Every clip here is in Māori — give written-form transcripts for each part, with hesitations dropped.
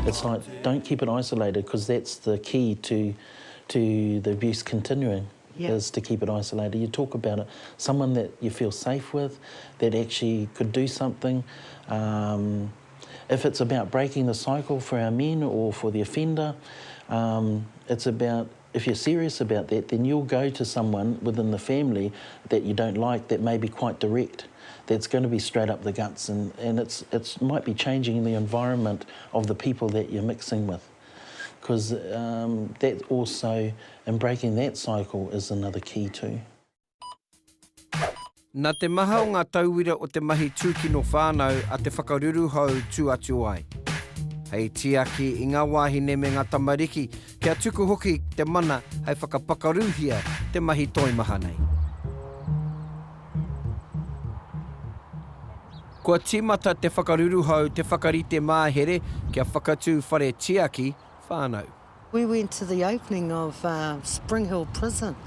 It's like, don't keep it isolated, because that's the key to the abuse continuing, is to keep it isolated. You talk about it, someone that you feel safe with, that actually could do something. If it's about breaking the cycle for our men or for the offender, it's about, if you're serious about that, then you'll go to someone within the family that you don't like, that may be quite direct, that's going to be straight up the guts, and it might be changing the environment of the people that you're mixing with. Because that also, and breaking that cycle is another key too. Nā te maha o ngā tauira o te mahi tūkino whānau a te whakaruru hou tū atu ai. Hei tiaki i ngā wāhine me ngā tamariki, kia tuku hoki te mana hei whakapakaruhia te mahi toimaha nei. Kua tīmata te whakaruru hou te whakarite māhere kia whakatū whare tiaki whānau. We went to the opening of Spring Hill Prison.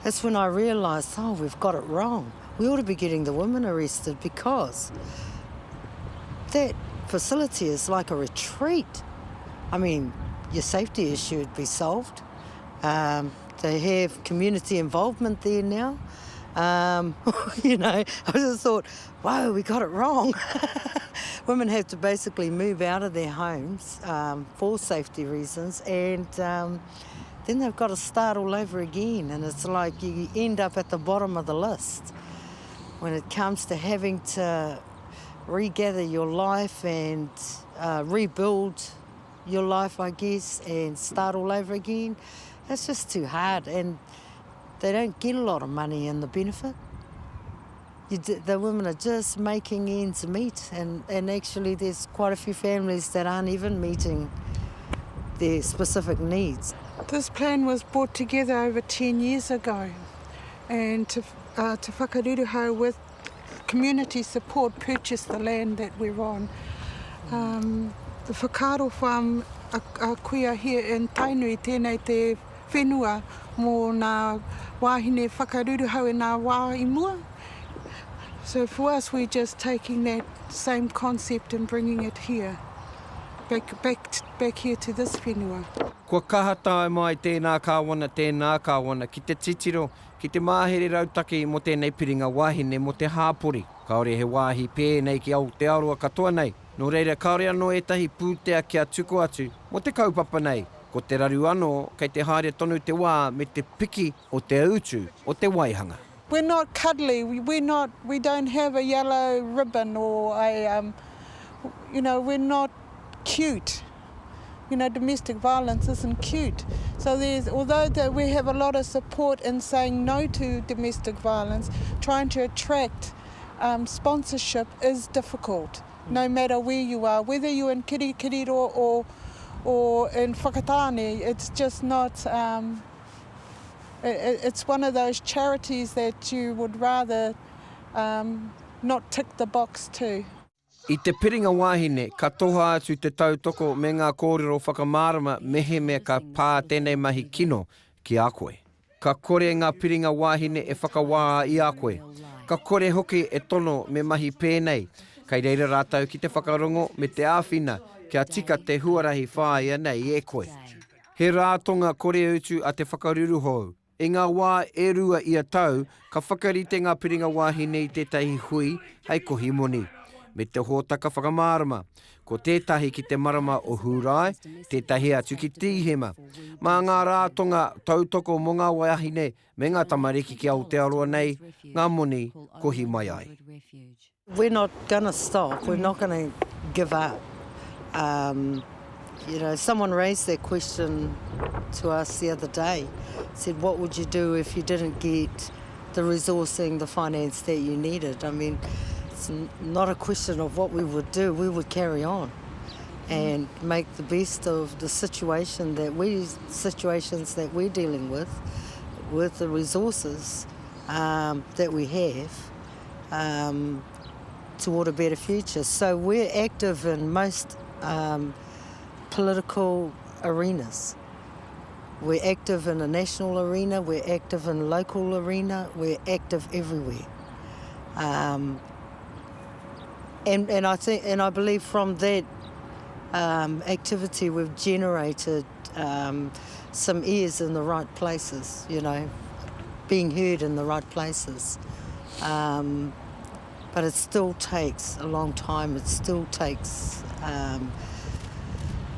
That's when I realised, oh, we've got it wrong. We ought to be getting the women arrested, because that facility is like a retreat. I mean, your safety issue would be solved. They have community involvement there now. You know, I just thought, whoa, we got it wrong. Women have to basically move out of their homes for safety reasons, and then they've got to start all over again, and it's like you end up at the bottom of the list when it comes to having to regather your life and rebuild your life, I guess, and start all over again. That's just too hard, and they don't get a lot of money in the benefit. The women are just making ends meet, and actually there's quite a few families that aren't even meeting their specific needs. This plan was brought together over 10 years ago, and to whakaruru hou with community support purchased the land that we're on. The whakaaro farm a kuia here in Tainui, tēnei te whenua mō nā wāhine whakaruru hou e nā wā i mua. So for us, we're just taking that same concept and bringing it here, back here to this whenua. Kua kahata mai tēnā kāwana, ki te titiro, ki te māhere rautaki mo tēnei piringa wāhine mo te hāpori. Kaore he wāhi pēnei ki Aotearoa katoa nei. Nō reira, kaore anō etahi pūtea kia tuku atu mo te kaupapa nei. Ko te raru anō, kei te haere tonu te wā me te piki o te autu o te waihanga. We're not cuddly, we don't have a yellow ribbon or we're not cute. You know, domestic violence isn't cute. So although we have a lot of support in saying no to domestic violence, trying to attract sponsorship is difficult, no matter where you are, whether you're in Kirikiriro or in Whakatane. It's just not, it's one of those charities that you would rather not tick the box to. I te piringa wāhine, ka toha atu te tautoko me ngā kōrero whakamārama mehe mea ka pā tēnei mahi kino ki a koe. Ka kore ngā piringa wāhine e whakawā i a koe. Ka kore hoki e tono me mahi pēnei. Kei reira rātau ki te whakarongo me te āwhina kia tika te huarahi whāia nei e koe. He rātonga kore utu a te whakaruru hou. I ngā wā e rua i a tau, ka whakarite ngā piringa wāhine i tētahi hui hei kohi moni. Me te hōtaka whakamārama, ko tētahi ki te marama o Hurai, tētahi atu ki Tīhema. Mā ngā rātonga tautoko mo ngā wāhine me ngā tamariki ki Aotearoa nei, ngā moni kohi mai ai. We're not going to stop, we're not going to give up. You know, someone raised that question to us the other day, said, what would you do if you didn't get the resourcing, the finance that you needed? I mean, it's not a question of what we would do, we would carry on and make the best of the situations that we're dealing with the resources that we have toward a better future. So we're active in most political arenas. We're active in a national arena, we're active in a local arena, we're active everywhere. And I believe from that activity, we've generated some ears in the right places, you know, being heard in the right places. But it still takes a long time. It still takes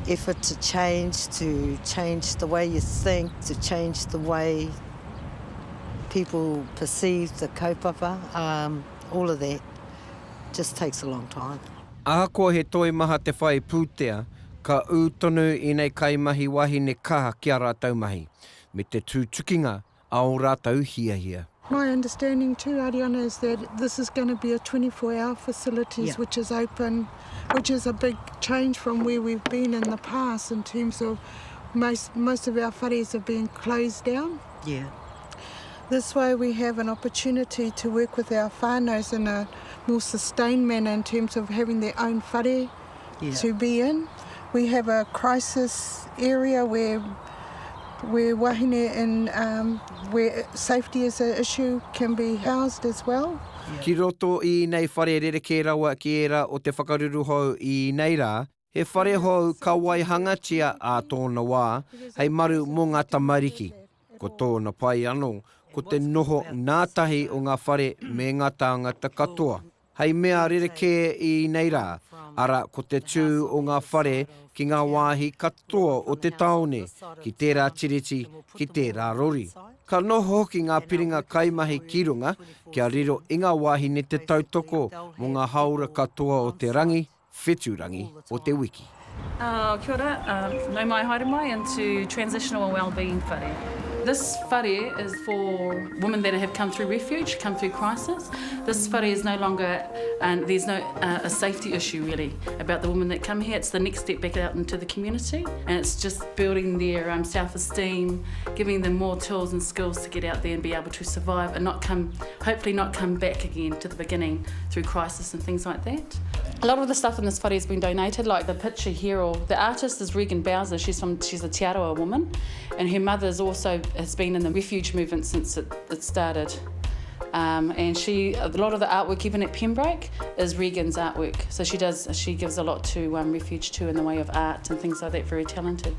effort to change the way you think, to change the way people perceive the kaupapa. All of that just takes a long time. Ahakoa he toi maha te whai pūtea, ka ūtonu I nei kaimahi wahine kaha ki a rātau mahi, me te tūtukinga a o rātau hia. My understanding too, Ariana, is that this is going to be a 24-hour facilities, which is open, which is a big change from where we've been in the past in terms of most of our whares have been closed down. Yeah. This way we have an opportunity to work with our whānaus in a more sustained manner in terms of having their own whare to be in. We have a crisis area where wahine and where safety is an issue can be housed as well. Ki roto I nei whare rereke rawa ki era o te whakaruru hou I nei rā, he whare hou ka wai hangatia a tōna wā, hei maru mō ngā tamariki. Ko tōna pai anō, ko te noho ngātahi o ngā whare me ngā tāngata katoa. Hei mea rereke I nei rā, ara ko te tū o ngā whare ki ngā wāhi katoa o te taone, ki tērā tiriti, ki tērā rori. Ka noho ki ngā piringa kaimahi ki runga, kia riro I ngā wāhine te tautoko mō ngā haura katoa o te rangi, whetūrangi o te wiki. Kia ora, no mai haere mai into transitional and wellbeing whare. This whare is for women that have come through refuge, come through crisis. This whare is no longer, and there's no a safety issue really about the women that come here. It's the next step back out into the community, and it's just building their self-esteem, giving them more tools and skills to get out there and be able to survive and hopefully not come back again to the beginning through crisis and things like that. A lot of the stuff in this whare has been donated, like the picture here, or the artist is Regan Bowser. She's a Te Aroa woman, and her mother has been in the refuge movement since it started. And a lot of the artwork, even at Pembroke, is Regan's artwork. So she gives a lot to refuge too in the way of art and things like that, very talented.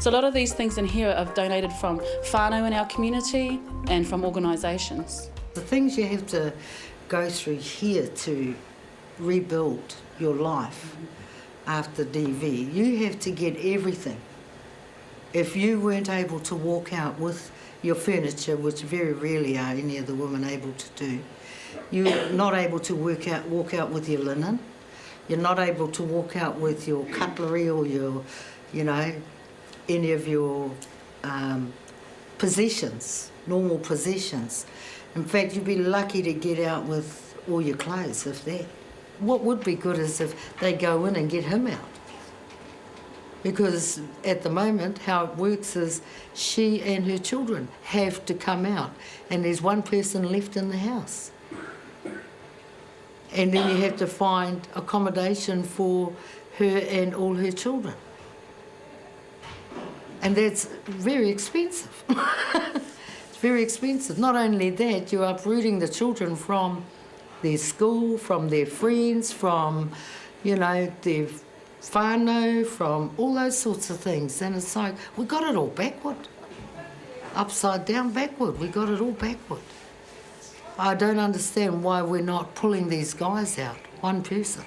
So a lot of these things in here are donated from whanau in our community and from organisations. The things you have to go through here to rebuild your life after DV, you have to get everything. If you weren't able to walk out with your furniture, which very rarely are any of the women able to do, you're not able to walk out with your linen, you're not able to walk out with your cutlery or your, any of your possessions, normal possessions. In fact, you'd be lucky to get out with all your clothes, if that. What would be good is if they go in and get him out. Because at the moment, how it works is she and her children have to come out, and there's one person left in the house. And then you have to find accommodation for her and all her children. And that's very expensive. It's very expensive. Not only that, you're uprooting the children from their school, from their friends, from, their whanau, from all those sorts of things. And it's like, we got it all backward. Upside down, backward. We got it all backward. I don't understand why we're not pulling these guys out, one person.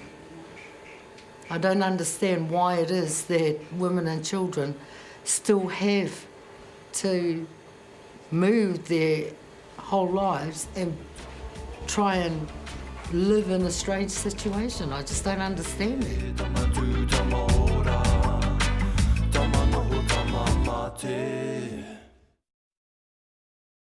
I don't understand why it is that women and children still have to move their whole lives and try and live in a strange situation. I just don't understand it.